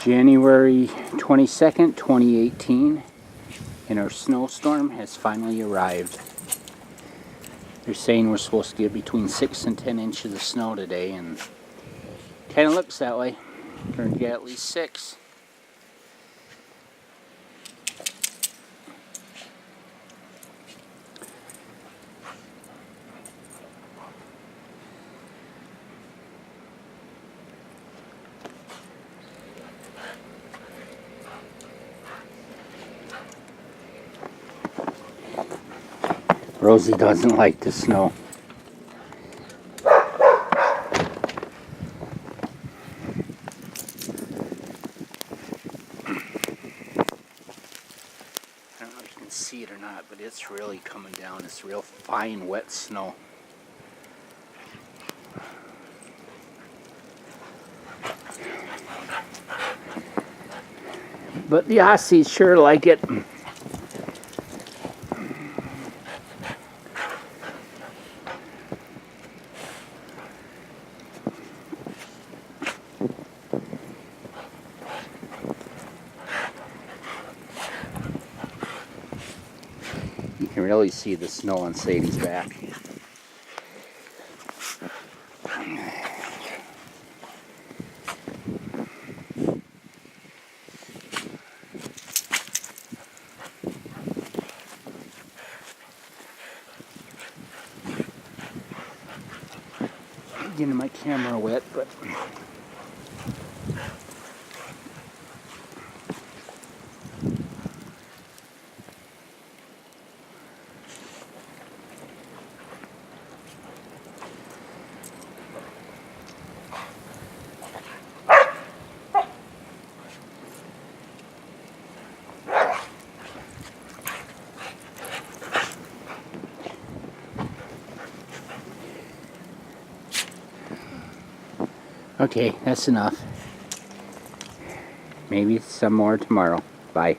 January 22nd, 2018, and our snowstorm has finally arrived. They're saying we're supposed to get between 6 and 10 inches of snow today, and kind of looks that way. We're going to get at least 6. Rosie doesn't like the snow. I don't know if you can see it or not, but it's really coming down. It's real fine, wet snow. But the Aussies sure like it. You can really see the snow on Sadie's back. Getting my camera wet, but okay, that's enough. Maybe some more tomorrow. Bye.